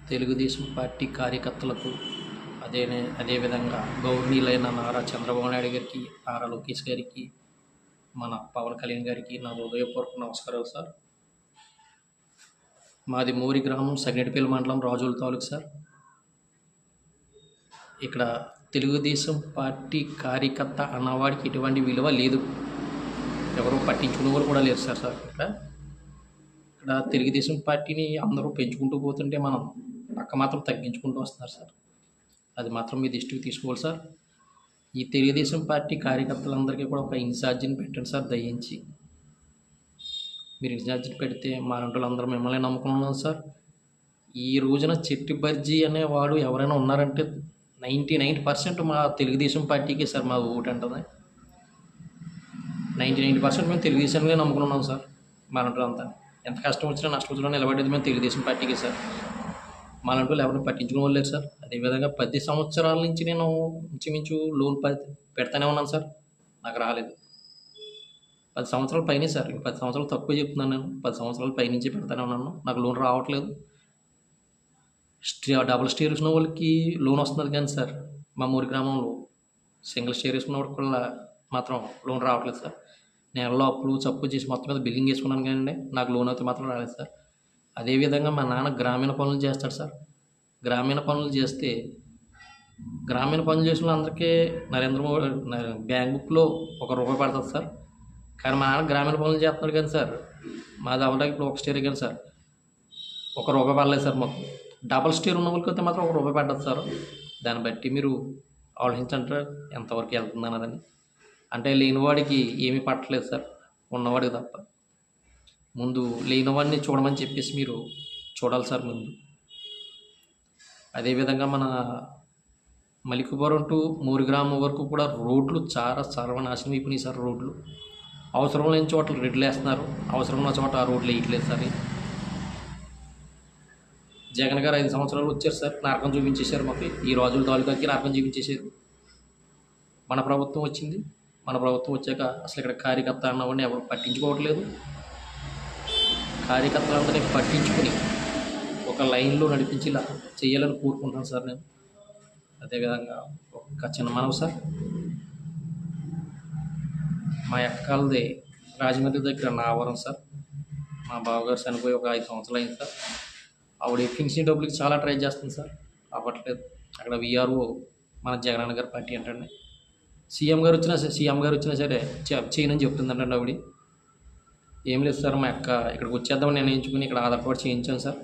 Telugu Desam party కార్యకర్తలకు అదేవిధంగా గౌరవనీయులైన నారా చంద్రబాబు నాయుడు గారికి, నారా లోకేష్ గారికి, మన పవన్ కళ్యాణ్ గారికి నా హృదయపూర్వక నమస్కారాలు సార్. మాది మోరి గ్రామం, సగినేటిపల్లి మండలం, రాజోలు తాలూకు సార్. ఇక్కడ తెలుగుదేశం పార్టీ కార్యకర్త అన్నవాడికి ఎటువంటి విలువ లేదు, ఎవరు పట్టించుకునేవారు కూడా లేరు సార్. ఇక్కడ తెలుగుదేశం పార్టీని అందరూ పెంచుకుంటూ పోతుంటే మనం పక్క మాత్రం తగ్గించుకుంటూ వస్తున్నారు సార్. అది మాత్రం మీ దృష్టికి తీసుకోవాలి సార్. ఈ తెలుగుదేశం పార్టీ కార్యకర్తలందరికీ కూడా ఒక ఇన్ఛార్జిని పెట్టండి సార్ దయించి. మీరు ఇన్ఛార్జిని పెడితే మా అందరూ మిమ్మల్ని నమ్ముకున్నాం సార్. ఈ రోజున చెట్టి బర్జీ అనేవాడు ఎవరైనా ఉన్నారంటే 99% మా తెలుగుదేశం పార్టీకే సార్ మా ఓటు అంటుంది. 99% మేము తెలుగుదేశాన్ని నమ్ముకున్నాం సార్. అంతా ఎంత కష్టం వచ్చినా నష్టం వచ్చినా నిలబడేది మేము తెలుగుదేశం పార్టీకే సార్. మాలంటూ ఎవరిని పట్టించుకునే వాళ్ళు లేరు సార్. అదేవిధంగా 10 సంవత్సరాల నుంచి నేను ఇంచుమించు లోన్ పెడతానే ఉన్నాను సార్, నాకు రాలేదు. 10 సంవత్సరాల పైనే సార్, 10 సంవత్సరాలు తక్కువ చెప్తున్నాను నేను. 10 సంవత్సరాల పైనుంచి పెడతానే ఉన్నాను, నాకు లోన్ రావట్లేదు. డబుల్ స్టేర్ వేసిన వాళ్ళకి లోన్ వస్తున్నది కానీ సార్, మా ఊరి గ్రామంలో సింగిల్ స్టేర్ వేసుకున్న వాళ్ళకి కూడా మాత్రం లోన్ రావట్లేదు సార్. నెలలో అప్పులు చప్పు చేసి మొత్తం మీద బిల్లింగ్ వేసుకున్నాను కానీ నాకు లోన్ అయితే మాత్రం రాలేదు సార్. అదేవిధంగా మా నాన్న గ్రామీణ పనులు చేస్తాడు సార్. గ్రామీణ పనులు చేస్తే గ్రామీణ పనులు చేసిన అందరికీ నరేంద్ర మోడీ బ్యాంక్ బుక్లో ₹1 పడుతుంది సార్. కానీ మా నాన్న గ్రామీణ పనులు చేస్తున్నాడు కానీ సార్, మాది అవడానికి ఇప్పుడు ఒక స్టేర్ కానీ సార్ ₹1 పడలేదు సార్. మొత్తం డబల్ స్టేర్ ఉన్న వాళ్ళకి అయితే మాత్రం ₹1 పడ్డది సార్. దాన్ని బట్టి మీరు ఆలోచించంటారు ఎంతవరకు వెళ్తుంది అన్నదని. అంటే లేనివాడికి ఏమీ పట్టలేదు సార్, ఉన్నవాడికి తప్ప. ముందు లేనివాడిని చూడమని చెప్పేసి మీరు చూడాలి సార్ ముందు. అదేవిధంగా మన మలికిపురం టు మోరి గ్రామం వరకు కూడా రోడ్లు చాలా సర్వనాశనం అయిపోయినాయి సార్. రోడ్లు అవసరం లేని చోట్ల రెడ్లు వేస్తున్నారు, అవసరం ఉన్న చోట ఆ రోడ్లు వేయట్లేదు సార్. జగన్ గారు 5 సంవత్సరాలు వచ్చారు సార్, నరకం చూపించేశారు మాకు. ఈ రాజుల తాలూకాకి నరకం చూపించేశారు. మన ప్రభుత్వం వచ్చింది, మన ప్రభుత్వం వచ్చాక అసలు ఇక్కడ కార్యకర్త అన్నవాడిని ఎవరు పట్టించుకోవట్లేదు. కార్యకర్తలందరినీ పట్టించుకుని ఒక లైన్లో నడిపించేలా చేయాలని కోరుకుంటున్నాను సార్ నేను. అదేవిధంగా ఒక చిన్న మనవి సార్, మా అక్కలది రాజమండ్రి దగ్గర నావరం సార్. మా బావగారు చనిపోయి ఒక 5 సంవత్సరాలు అయింది సార్. ఆవిడ పింఛన్ డబ్బులకి చాలా ట్రై చేస్తుంది సార్, అవ్వట్లేదు. అక్కడ విఆర్ఓ మన జగనన్న గారి పార్టీ అంటండి. సీఎం గారు వచ్చినా సరే చేయనని చెప్తుందంటండి ఆవిడ. ఏం లేదు సార్, మా అక్క ఇక్కడికి వచ్చేద్దామని నిర్ణయించుకుని ఇక్కడ ఆధార్ కార్డు చేయించాను సార్.